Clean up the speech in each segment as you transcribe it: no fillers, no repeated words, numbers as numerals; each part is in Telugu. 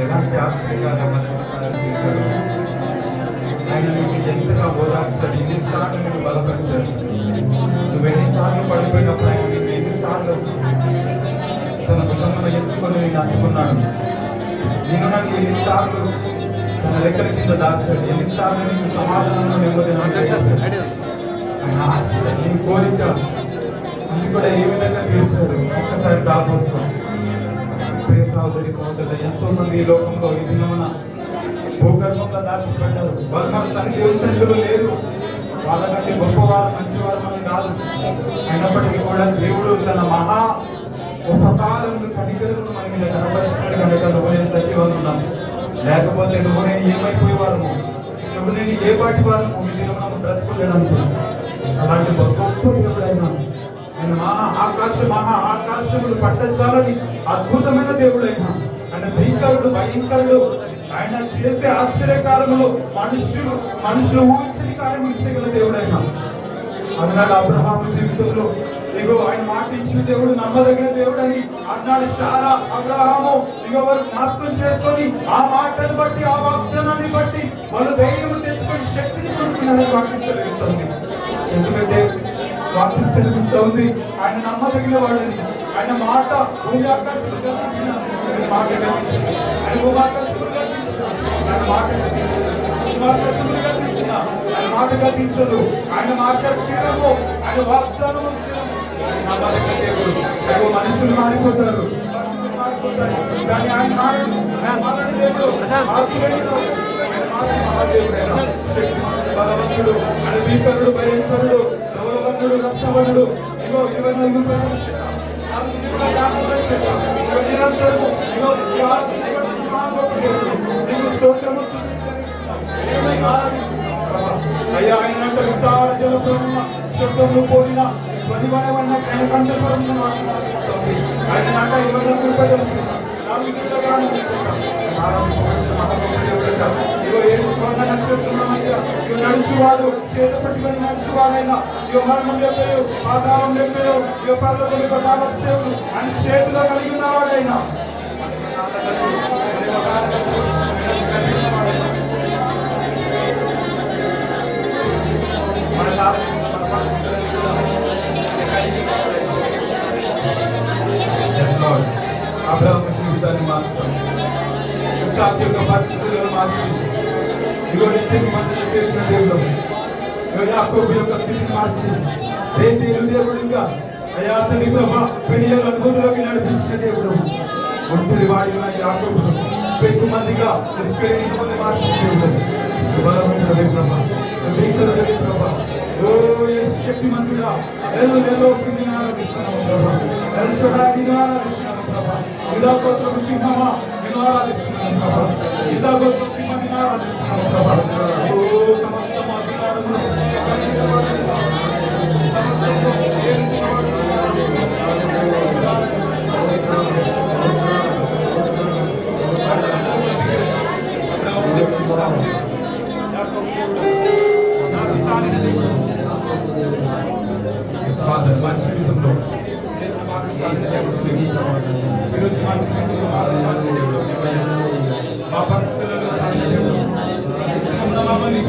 ఎలాంటి ఆశ్చర్యకార్యం చేశాడు. ఆయన నీకు ఎంతగా ఓదార్చాడు, ఎన్నిసార్లు నేను బలపరిచాడు. నువ్వు ఎన్నిసార్లు పడిపోయినప్పుడు ఆయన నీకు ఎన్నిసార్లు తన భుజంలో ఎత్తుకొని నేను హత్తుకున్నాడు. నేను నన్ను ఎన్నిసార్లు తన రెక్కల కింద దాచాడు, ఎన్నిసార్లు నీకు సమాధానం నెమ్మది ఆయన ఆశ, నీ కోరిక ఇది కూడా ఏ విధంగా తీర్చాడు. ఒక్కసారి దాపోసుకోండి. ప్రియ సహోదరి సహోదరులు, ఎంతో మంది ఈ లోకంలో ఈ దినమున భూగర్భంలో దాచిపెట్టారు. వారు మన తన దేవుని సన్నిధిలో లేరు. వాళ్ళకంటే గొప్పవారు మంచివారు మనం కాదు. అయినప్పటికీ కూడా దేవుడు తన మహా ఉపకారములు కనికరములు మన మీద కనపరిచినాడు కనుక నువ్వు నేను సజీవంగా ఉన్నాను. లేకపోతే నువ్వు నేను ఏమైపోయేవారము, నువ్వు నేను ఏ పాటి వారము ఈ దినమున బ్రతుకులేడానికి. అలాంటి గొప్ప దేవుడు అయినా ఆయన మహా ఆకాశములు పట్టచాలని అద్భుతమైన దేవుడైనా ఆయన భయంకరుడు. ఆయన చేసే ఆశ్చర్యకారములు మనుషులు ఊహించని కార్యములు చేయగల దేవుడైనా. అన్నాడు అబ్రహాము జీవితంలో, ఇగో ఆయన మాట ఇచ్చిన దేవుడు నమ్మదగిన దేవుడు అని అన్నాడు. శారా అబ్రహాము ఇగో వారు జ్ఞాపకం చేసుకొని ఆ మాటను బట్టి ఆ వాగ్దానాన్ని బట్టి వాళ్ళు ధైర్యం తెచ్చుకొని శక్తిని పొందుతున్నారని వాక్యం సెలవిస్తుంది. ఎందుకంటే వాక్యం సెలవిస్తుంది ఆయన నమ్మదగిన వాడని. ఆయన మాట భూమి ఆకాశములు గర్వించిన మాట గర్వించింది. ఆయన భూమి ఆకాశములు గర్వించిన ఆయన మాట గర్వించింది. ఆకాశములు గర్వించిన ఆయన మాట గర్వించదు. ఆయన మాట స్థిరము, ఆయన వాగ్దానము స్థిరము. నమ్మదగిన దేవుడు. అయ్యో మనుషులు మారిపోతారు, పరిస్థితులు మారిపోతాయి, కానీ ఆయన మారని దేవుడు. బలవంతుడు, ఆయన భీకరుడు, భయంకరుడు, ధవలవర్ణుడు, రత్నవర్ణుడు. ఇగో 24 నిరంతరము ఇగో నీకు స్తోత్రము అయ్యా. ఆయన విస్తార జలప్రభుమ శబ్దములు పోలిన ధ్వనివనమైన ఆయన కంఠస్వరం ఆయన నాట 24 రూపాయలు చెప్పారు. 4 దిగుల గానం ఇగో 7 స్వర్ణ నక్షత్రముల మధ్య ఇగో నడుచువాడు, చేత పట్టుకొని నడుచువాడైనా ఇగో మరణం లేకయో పాతాళం లేకయో ఇగో పరలోకం యొక్క తాళపు చెవులు ఆయన చేతిలో కలిగి ఉన్నవాడైనా. అబ్రహాము జీవితాన్ని మార్చాం, ఇస్సాకు యొక్క పరిస్థితులను మార్చి ఇగో నిత్య నిబంధన చేసిన దేవుడు. యాకోబు యొక్క స్థితిని మార్చి రేతేలు దేవుడుగా అయ్యా అతని ప్రభా పెనియల అనుభూతిలోకి నడిపించిన దేవుడు. ఒంటరి వాడి ఉన్న యాకోబును 10 మందిగా నిష్కరించుకొని మార్చిన దేవుడు. బలవంతుడవే ప్రభా, భీకరుడవే ప్రభా, ఓ శక్తిమంతుడా, ఎల్లోకి నిన్ను ఆరాధిస్తున్నాము ప్రభా, ఎల్షడాయి నిన్ను ఆరాధిస్తున్నాము ప్రభా, యూదా గోత్రపు సింహమా నిన్ను ఆరాధిస్తున్నాము ప్రభా, యూదా గోత్రపు సింహం నిన్ను ఆరాధిస్తున్నాము ప్రభా. ఓ సమస్త అధికారములు మా జీవితంలో ఈరోజు మా జీవితంలో మా పరిస్థితులలో మమ్మల్ని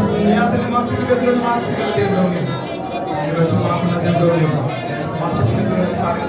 మా స్థితిగతులను మార్చిన దేవుడు ఈరోజు మాకున్న దేవుడు మా స్థితిగతులను కార్యం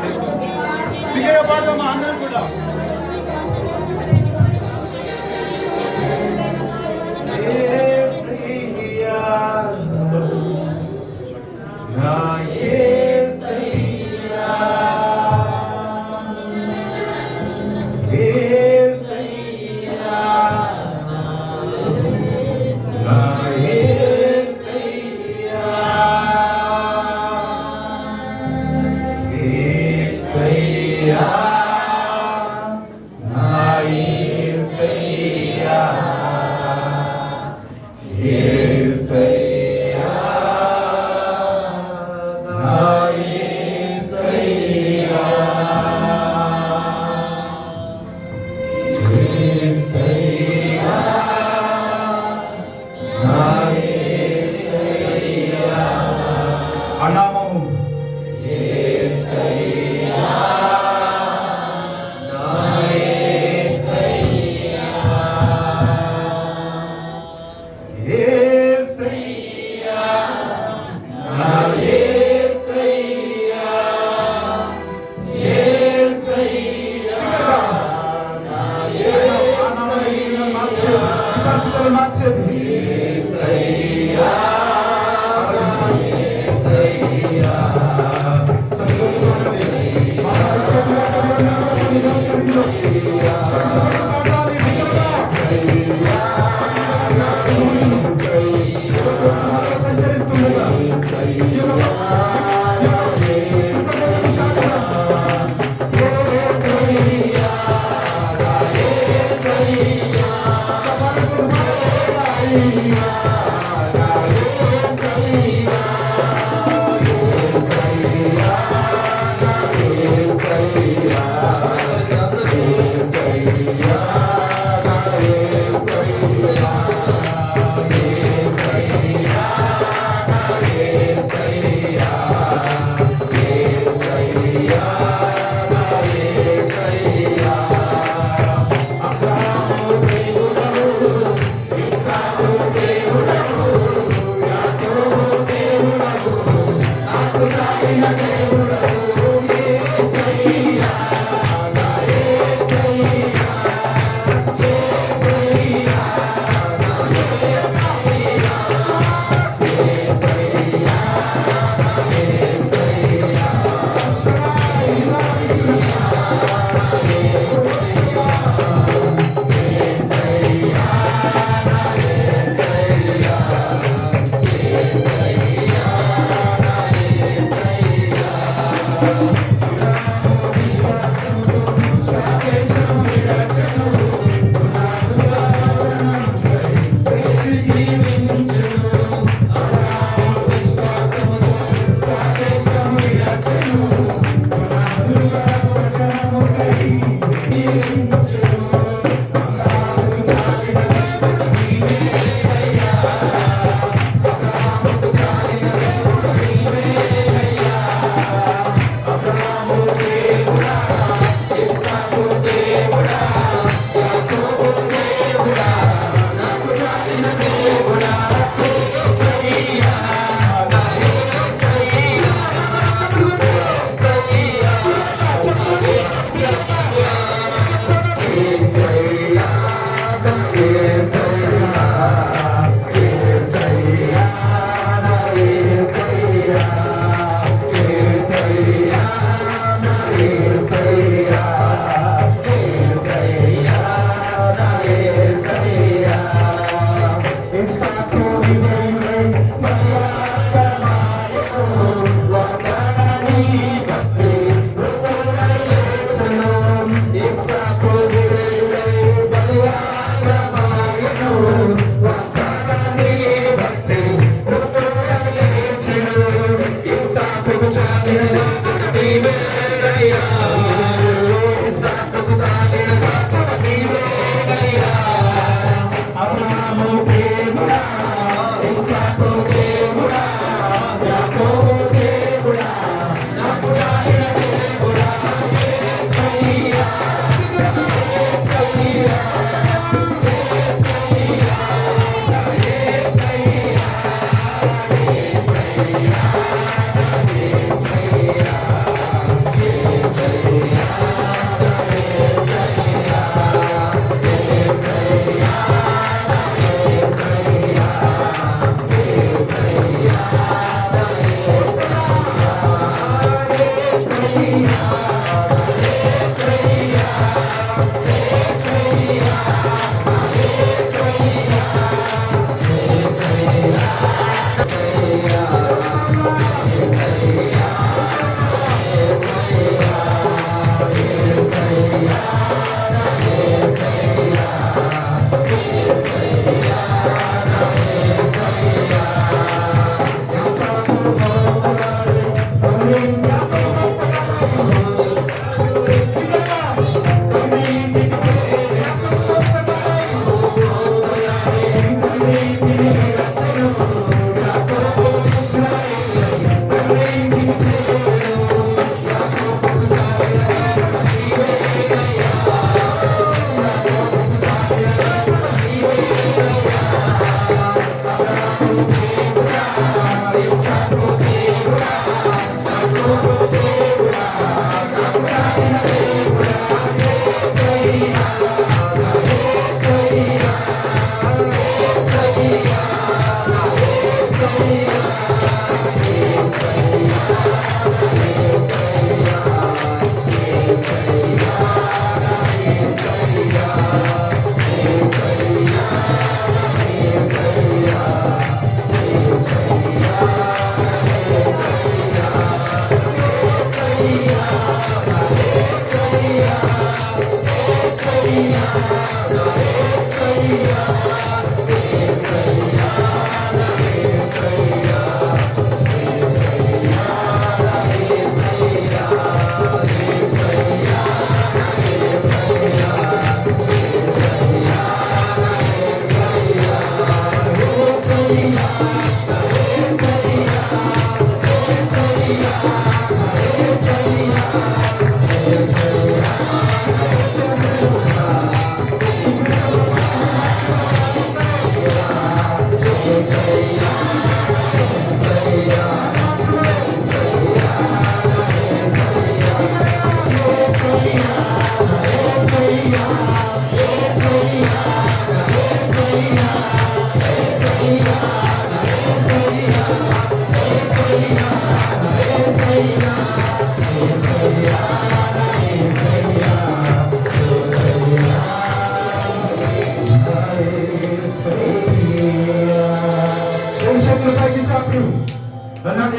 అబ్రహాము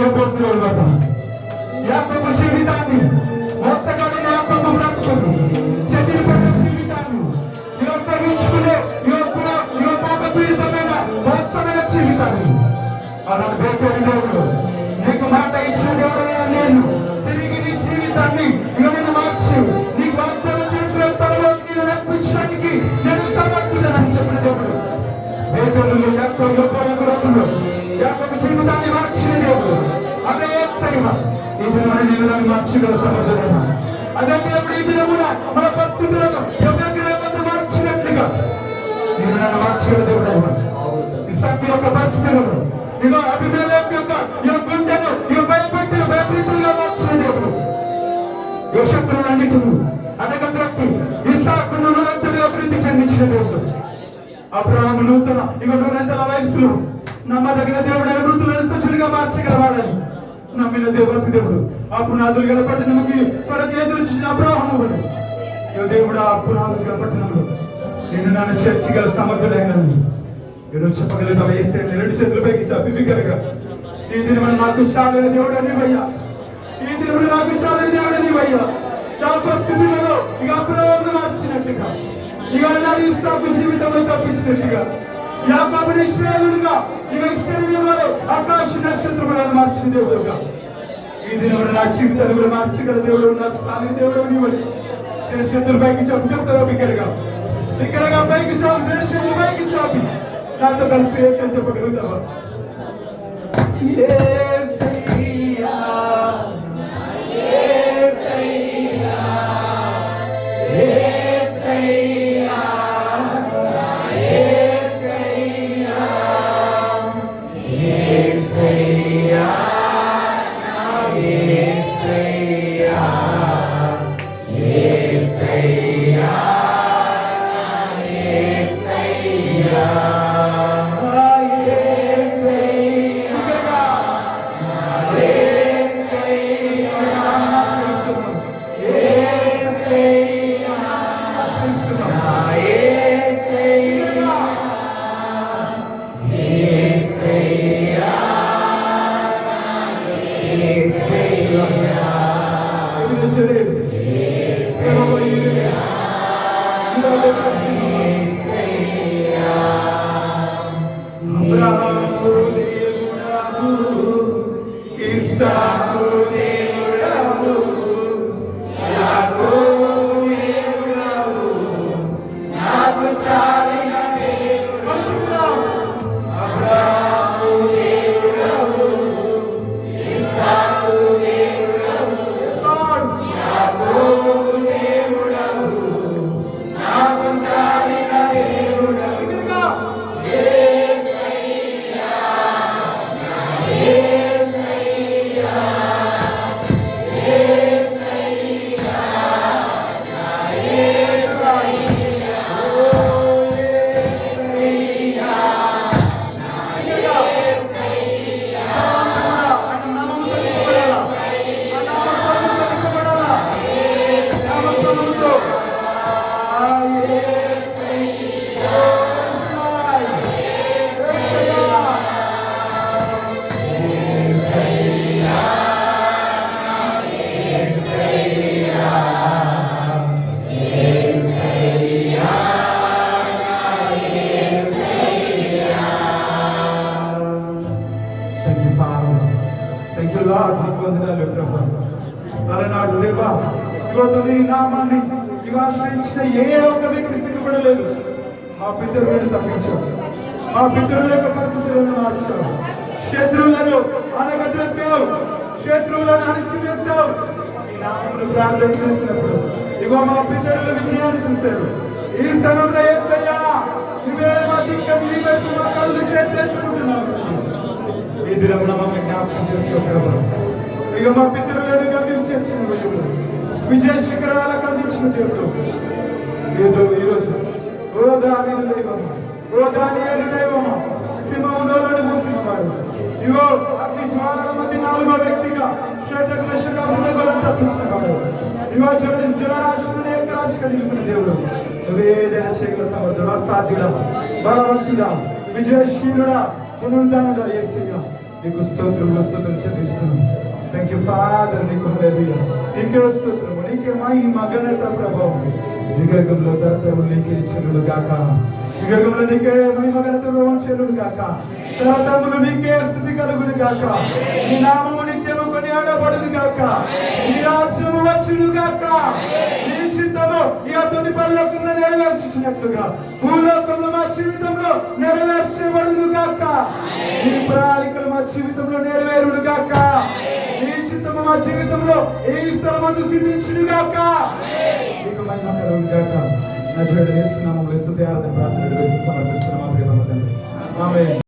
ఏబోతుల వద్ద యాకోబు జీవితాన్ని మొత్తగాడిన యాకోబు బ్రతుకును చెదిరిపోయిన జీవితాన్ని ఉపయోగించుకునే పాప పీడితమైన మోసమైన జీవితాన్ని అలాంటి దేవుడి దేవుడు నీకు మాట ఇచ్చిన దేవుడైనా నేను తిరిగి నీ జీవితాన్ని నేను మార్చి నీకు వాగ్దానం చేసిన తనలో నేను నడిపించడానికి నేను సమర్థుడనని చెప్పిన దేవుడు వేదనలు యాకోబు జీవితాన్ని మార్చిన దేవుడు అదే సరిగా ఈ దినమున నేను నన్ను మార్చగల సమర్థుడైనా అదే దేవుడు ఈ దినమున మన పరిస్థితులను మార్చినట్లుగా నేను నన్ను మార్చగల దేవుడైనా ఇస్సాకు యొక్క పరిస్థితులను ఇదో అభిమేలెకు యొక్క గుండెను భయపెట్టిన భయప్రీతులుగా మార్చిన దేవుడు శత్రువులన్నిటిని అడగద్రక్కి ఇస్సాకును నూరంతలుగా అభివృద్ధి చెందించిన దేవుడు అబ్రహాము నూరంతల వయసులో నమ్మదగిన దేవుడైన మృతులను సజులుగా మార్చగలవాడని నమ్మిన దేవుడు ఆ పునాదులు గల పట్టణముకి కొరకు ఎదురుచిన అబ్రహాము దేవుడు ఆ పునాదులు గల పట్టణంలో నేను నన్ను చేర్చగల సమర్థుడైనది నేను చెప్పగలుగుతావా ఏసే రెండు చేతులు పైకి చాపి బిగ్గరగా ఈ దినమున నాకు చాలిన దేవుడని వయ్యా ఈ దినమున నాకు చాలిన దేవుడని వయ్యా నా పరిస్థితులలో ఇక అబ్రహామును మార్చినట్లుగా ఇక నాడు ఇస్సాకు జీవితంలో తప్పించినట్లుగా యాకోబుని ఇశ్రాయేలుగా ఇక ఇశ్రాయేలులో ఆకాశ నక్షత్రములను మార్చిన దేవుడుగా ఈ దినమున నా జీవితాన్ని కూడా మార్చగల దేవుడు నాకు చాలిన దేవుడు నీవని నేను చేతులు పైకి చాపి చెప్తావా బిగ్గరగా పైకి చాపి రెండు చేతులు పైకి చాపి నాతో కలిసి ఏంటని చెప్పగలుగుతావా యేసయ్యా యేసయ్యా యేసయ్యా యేసయ్యా యేసయ్యా యేసయ్యా యేసయ్యా నామాన్ని ఆశ్రయించిన ఏ ఒక్క వ్యక్తి సిగ్గుపడలేదు. మా పితరులను తప్పించాడు, మా పితరుల యొక్క పరిస్థితులను మార్చావు, శత్రువులను అనగద్రప్పావు, శత్రువులను అణిచివేశావు. ఈ నామమును ప్రార్థన చేసినప్పుడు ఇగో మా పితరుల విజయాన్ని చూశారు. ఈ సమయంలో యేసయ్యా నువ్వే మా దిక్కని నీ వైపు మా కళ్ళు చేతులెత్తుకుంటున్నావు. ఈ దినమున మమ్మల్ని జ్ఞాపకం చేసుకో ప్రభువా. ఇక మా పితరులను గమనించిన దేవుడు, విజయ శిఖరాలకు అందించిన దేవుడు, ఏదో ఈరోజు ఓ దావీదు దైవమా, ఓ దానియేలు దైవమా, సింహములోని మూసినవాడు, ఇగో అగ్ని జ్వాలల మధ్య 4వ వ్యక్తిగా శ్వేతకు లక్షగా ఉన్నగలను తప్పించినవాడు, ఇగో జలరాశిని ఏకరాశిగా నిలిపిన దేవుడు, నువ్వేదైనా చేయగల సమర్థుడా, సాధ్యుడా, బలవంతుడా, విజయశీలుడా, పునరుద్ధానుడా యేసయ్యా. నీకు స్తోత్రములు చెల్లిస్తున్నాం. Thank you father. నీకు హల్లెలూయా. నీకే స్తోత్రము, నీకే మహిమ ఘనత ప్రభావం యుగంలో తరతరములు నీకే చెల్లును గాక. యుగంలో నీకే మహిమ ఘనత ప్రభావం చెల్లును గాక. తరతరములు నీకే స్తుతి కలుగును గాక. నీ నామము నిత్యము కొనియాడబడును గాక. నీ రాజ్యము వచ్చును గాక. నీ చిత్తము ఈ అతని పరలోకంలో నెరవేర్చుచున్నట్లుగా భూలోకంలో మా జీవితంలో నెరవేర్చబడును గాక. నీ ప్రణాళికలు మా జీవితంలో నెరవేరును గాక. నీ చిత్తము మా జీవితంలో ఈ స్థలమందు సిద్ధించును గాక. నీకు మహిమ కలుగును గాక. నజరేయుడైన యేసు నామములో స్తుతి ఆరాధన ప్రార్థన సమర్పిస్తున్నాము ప్రియమైన తండ్రి. ఆమేన్.